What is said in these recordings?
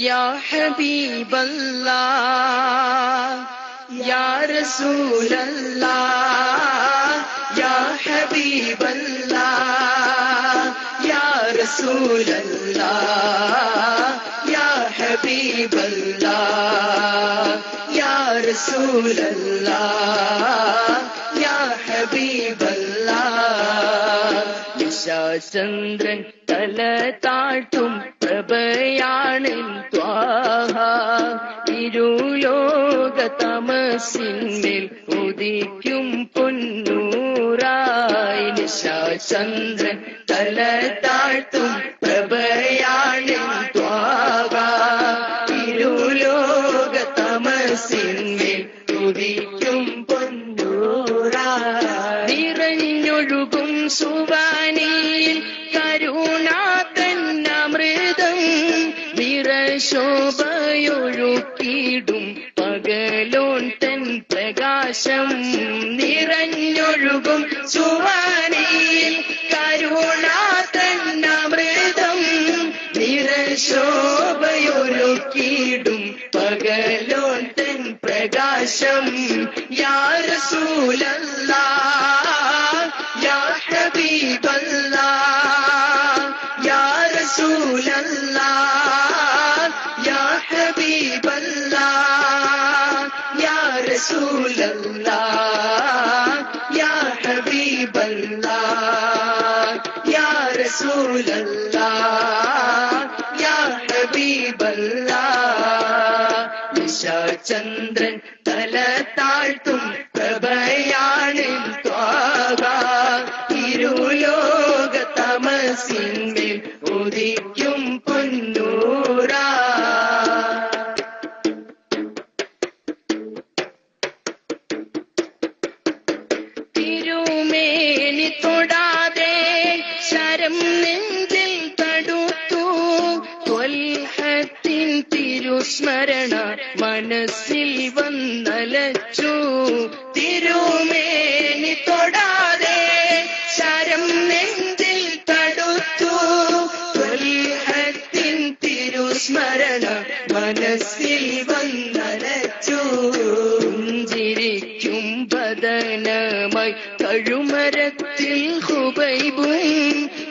യാ ഹബീബല്ലാഹ് യാ റസൂലല്ലാഹ് യാ ഹബീബല്ലാഹ് യാ റസൂലല്ലാഹ് യാ ഹബീബല്ലാഹ് യാ റസൂലല്ലാഹ് യാ ഹബീബല്ലാഹ്. നിശാചന്ദ്രൻ തല താഴ്ത്തും പ്രഭയാണ് ത്വാഹ, ഇരുലോക തമസിന്മേൽ ഉദിക്കും പൊന്നൂറായി. നിശാചന്ദ്രൻ തല താഴ്ത്തും പ്രഭയാണ് ത്വാഹ, ഇരുലോക തമസിന്മേൽ ഉദിക്കും പൊന്നൂറായി. നിറഞ്ഞൊഴുകും സുവാനിയിൽ കരുണാതന്നമൃതം, നിറശോഭയൊഴുക്കിടും പകലോൻ തൻ പ്രകാശം. നിറഞ്ഞൊഴുകും സുവാനിയിൽ കരുണാതന്നമൃതം, നിറശോഭയൊഴുക്കിടും പകലോൻ തൻ പ്രകാശം. യാ റസൂലല്ലാഹ് യാ ഹബീബല്ലാഹ് യാ റസൂലല്ലാഹ് യാ ഹബീബല്ലാഹ് യാ റസൂലല്ലാഹ് യാ ഹബീബല്ലാഹ് യാ റസൂലല്ലാഹ് യാ ഹബീബല്ലാഹ്. നിശാചന്ദ്രൻ തല താഴ്ത്തും പ്രഭയാണ് ത്വാഹ, ഇരുലോക തമസിന്മേൽ ഉദിക്കും പൊന്നൂറാ. തിരുമേനി തൊടാതെ ശരം നെഞ്ചിൽ തടുത്തു, ത്വൽഹത്തിൻ തിരുസ്മരണ മനസ്സിൽ വന്നലച്ചു. തിരുമേനി തൊടാതെ ശരം നെഞ്ചിൽ തടുത്തു, ത്വൽഹത്തിൻ തിരുസ്മരണ മനസ്സിൽ വന്നലച്ചു. പുഞ്ചിരിക്കും ബദനമായി കഴുമരത്തിൽ ഹുബൈബും,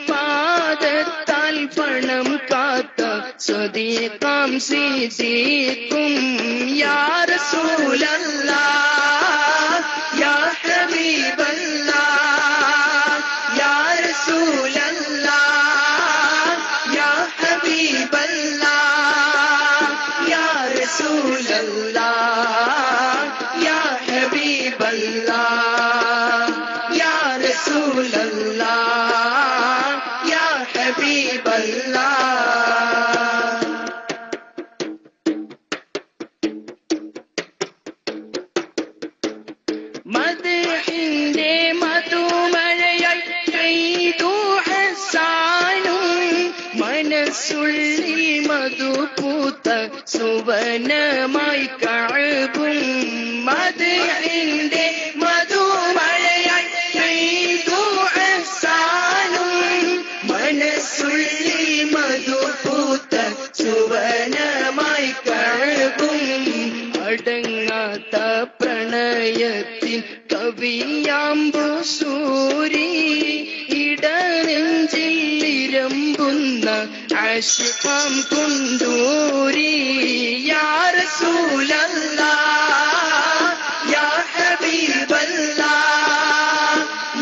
പാദത്താൽ പണം കാത്ത സ്വദീഖാം സിദ്ദീഖും. യാ റസൂലല്ലാഹ് യാ ഹബീബല്ലാഹ് യാ റസൂലല്ലാഹ് യാ ഹബീബല്ലാഹ് യാ റസൂലല്ലാഹ് യാ ഹബീബല്ലാഹ് യാ റസൂലല്ലാഹ് യാ ഹബീബല്ലാഹ്. മദ്ഹിന്റെ മധുമഴയായി പെയ്തു ഹസാനും, മനസ്സുള്ളിൽ മധുപൂത്ത സുവനമായി കഅബും. മദ്ഹിന്റെ മധുമഴയായി പെയ്തു ഹസാനും, മനസ്സുള്ളിൽ മധുപൂത്ത സുവനമായി കഅബും. അടങ്ങാത്ത പ്രണയത്തിൻ കവിയാമ്പു സൂരി, ഇടനെഞ്ചിൽ ഇരമ്പുന്ന ആശിഖാം കുണ്ടൂരി. യാ റസൂലല്ലാഹ് യാ ഹബീബല്ലാഹ്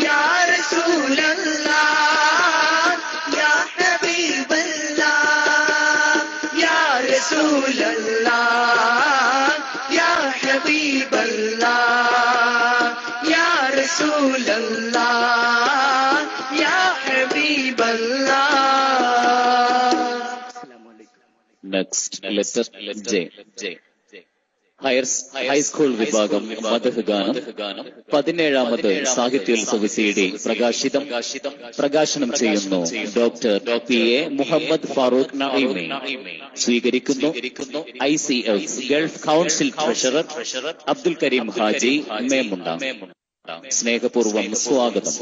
യാ റസൂലല്ലാഹ് യാ ഹബീബല്ലാഹ് യാ റസൂലല്ലാഹ് യാ ഹബീബല്ലാഹ് യാ റസൂലല്ലാഹ് യാ ഹബീബല്ലാഹ്. Next letter J. ഹൈസ്കൂൾ വിഭാഗം മദ്ഹ് ഗാനം 17ാമത് സാഹിത്യോത്സവ CD പ്രകാശനം ചെയ്യുന്നു ഡോക്ടർ PA മുഹമ്മദ് ഫാറൂഖ് നഈമി. സ്വീകരിക്കുന്നു ICF Gulf council treasurer Abdul Kareem Haji Memunda. സ്നേഹപൂർവ്വം സ്വാഗതം.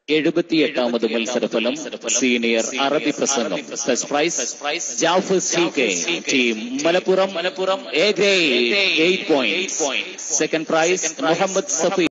78ാമത് മത്സരഫലം സീനിയർ അറബി പ്രസംഗം. First prize Jafar CK team Malappuram A grade 8 points. Second prize Muhammad സഫി